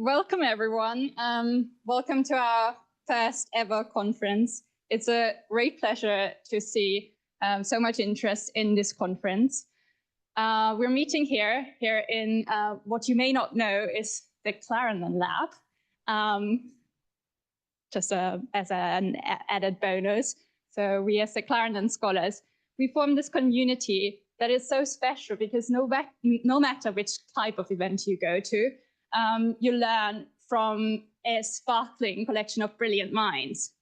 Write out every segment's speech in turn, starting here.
welcome everyone. Welcome to our first ever conference. It's a great pleasure to see so much interest in this conference. We're meeting here in what you may not know is the Clarendon Lab, just as an added bonus. So we as the Clarendon Scholars, we form this community that is so special because no matter which type of event you go to, you learn from a sparkling collection of brilliant minds.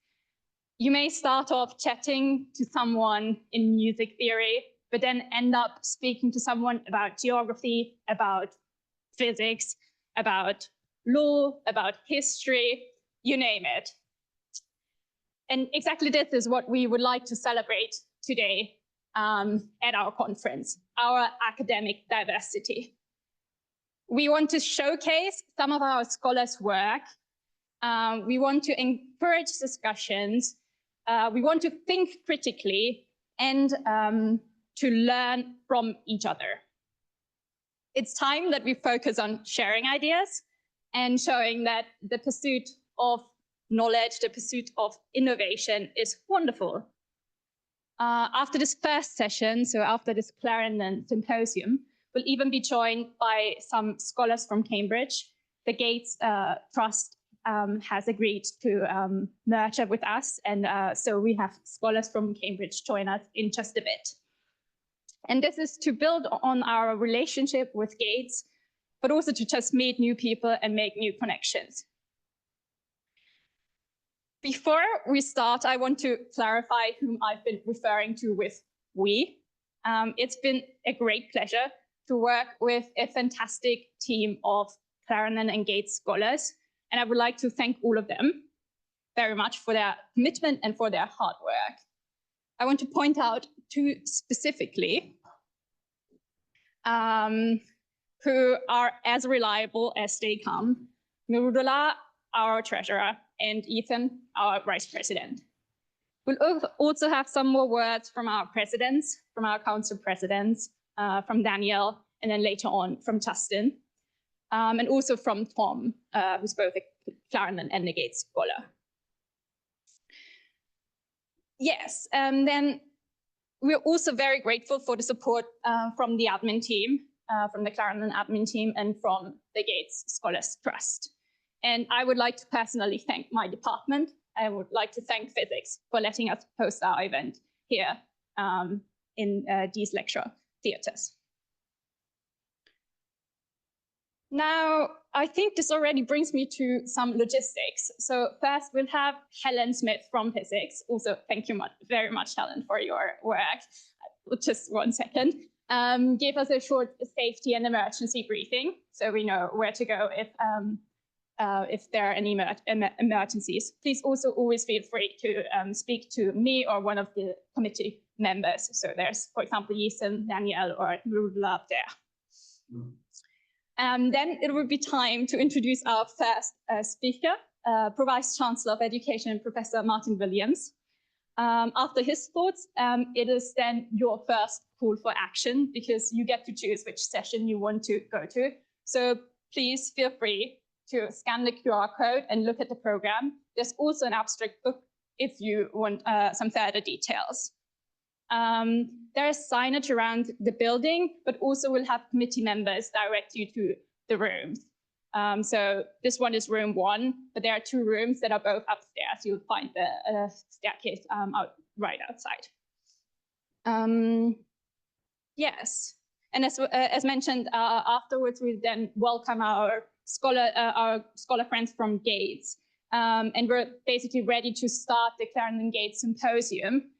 You may start off chatting to someone in music theory, but then end up speaking to someone about geography, about physics, about law, about history, you name it. And exactly this is what we would like to celebrate today at our conference, our academic diversity. We want to showcase some of our scholars' work. We want to encourage discussions. We want to think critically and to learn from each other. It's time that we focus on sharing ideas and showing that the pursuit of knowledge, the pursuit of innovation is wonderful. After this first session, so after this Clarendon Symposium, we'll even be joined by some scholars from Cambridge. The Gates Trust has agreed to merge with us, and so we have scholars from Cambridge join us in just a bit. And this is to build on our relationship with Gates, but also to just meet new people and make new connections. Before we start, I want to clarify whom I've been referring to with we. It's been a great pleasure to work with a fantastic team of Clarendon and Gates scholars, and I would like to thank all of them very much for their commitment and for their hard work. I want to point out two specifically who are as reliable as they come. Mirudula, our treasurer, and Ethan, our vice president. We'll also have some more words from our presidents, from our council presidents, from Daniel, and then later on from Justin, and also from Tom, who's both a Clarendon and a Gates scholar. Yes, and then we're also very grateful for the support from the admin team, from the Clarendon admin team, and from the Gates Scholars Trust. And I would like to personally thank my department. I would like to thank physics for letting us host our event here in these lecture theatres. Now, I think this already brings me to some logistics. So first, we'll have Helen Smith from physics. Also, thank you very much, Helen, for your work. Just 1 second. Give us a short safety and emergency briefing, so we know where to go if there are any emergencies. Please also always feel free to speak to me or one of the committee members. So there's, for example, Yisan, Danielle, or Rudla up there. Then it will be time to introduce our first speaker, Vice Chancellor of Education, Professor Martin Williams. After his thoughts, it is then your first call for action because you get to choose which session you want to go to. So please feel free to scan the QR code and look at the program. There's also an abstract book if you want some further details. There is signage around the building, but also we'll have committee members direct you to the rooms. So this one is room 1, but there are 2 rooms that are both upstairs. You'll find the staircase right outside. Yes, and as mentioned, afterwards we then welcome our scholar friends from Gates, and we're basically ready to start the Clarendon Gates Symposium.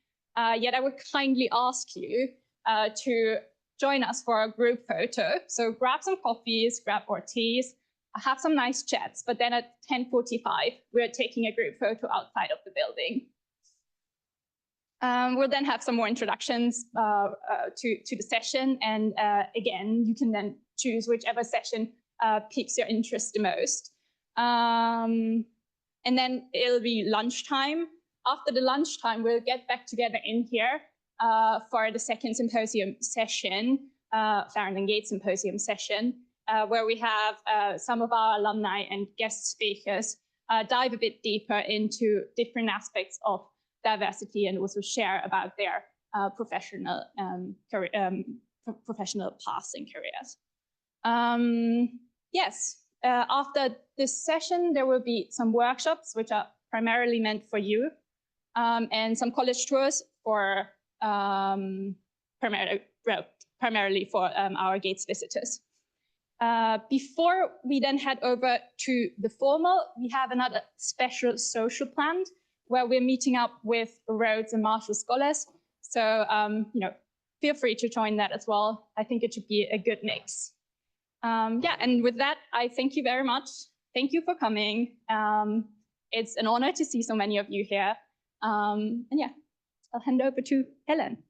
Yet I would kindly ask you to join us for a group photo. So grab some coffees, grab our teas, have some nice chats, but then at 10:45, we're taking a group photo outside of the building. We'll then have some more introductions to the session. And again, you can then choose whichever session piques your interest the most. And then it'll be lunchtime. After the lunchtime, we'll get back together in here for the second symposium session, Clarendon Gates Symposium session. where we have some of our alumni and guest speakers dive a bit deeper into different aspects of diversity and also share about their professional paths and careers. Yes, after this session, there will be some workshops which are primarily meant for you, and some college tours for primarily for our Gates visitors. Before we then head over to the formal, we have another special social planned where we're meeting up with Rhodes and Marshall scholars. So, feel free to join that as well. I think it should be a good mix. And with that, I thank you very much. Thank you for coming. It's an honor to see so many of you here. I'll hand over to Helen.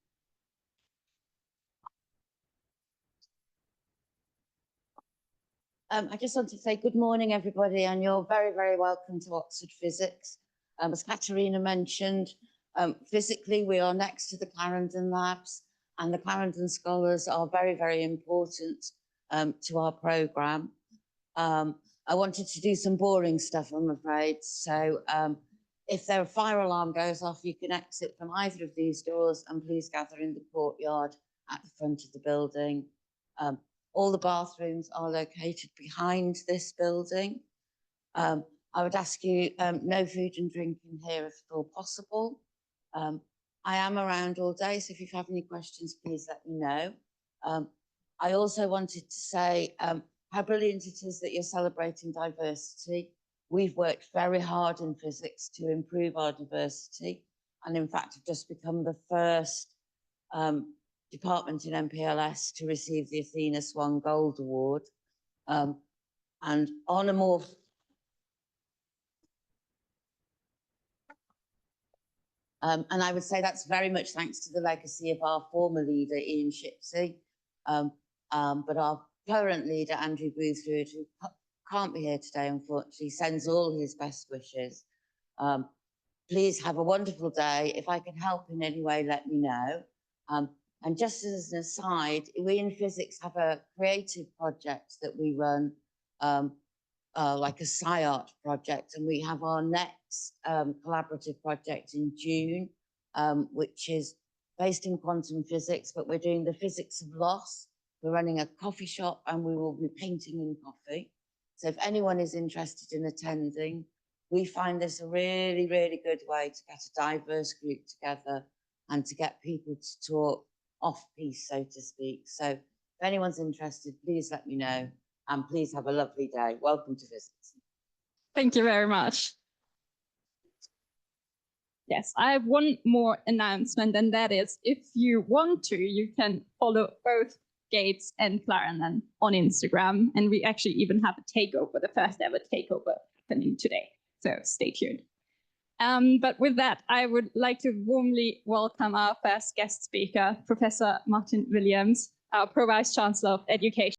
I just want to say good morning, everybody, and you're very, very welcome to Oxford Physics. As Katerina mentioned, physically we are next to the Clarendon Labs, and the Clarendon Scholars are very, very important to our programme. I wanted to do some boring stuff, I'm afraid. So if their fire alarm goes off, you can exit from either of these doors, and please gather in the courtyard at the front of the building. All the bathrooms are located behind this building. I would ask you no food and drinking here if at all possible. I am around all day, so if you have any questions, please let me know. I also wanted to say how brilliant it is that you're celebrating diversity. We've worked very hard in physics to improve our diversity, and in fact have just become the first department in MPLS to receive the Athena Swan Gold Award. And on a more and I would say that's very much thanks to the legacy of our former leader, Ian Shipsey, but our current leader, Andrew Boothroyd, who can't be here today, unfortunately, sends all his best wishes. Please have a wonderful day. If I can help in any way, let me know. And just as an aside, we in physics have a creative project that we run, like a SciArt project, and we have our next collaborative project in June, which is based in quantum physics, but we're doing the physics of loss. We're running a coffee shop and we will be painting in coffee. So if anyone is interested in attending, we find this a really, really good way to get a diverse group together and to get people to talk off-piece, so to speak. So if anyone's interested, please let me know, and please have a lovely day. Welcome to Physics. Thank you very much. Yes, I have one more announcement, and that is if you want to, you can follow both Gates and Clarendon on Instagram. And we actually even have a takeover, the first ever takeover happening today. So stay tuned. But with that, I would like to warmly welcome our first guest speaker, Professor Martin Williams, our Pro Vice Chancellor of Education.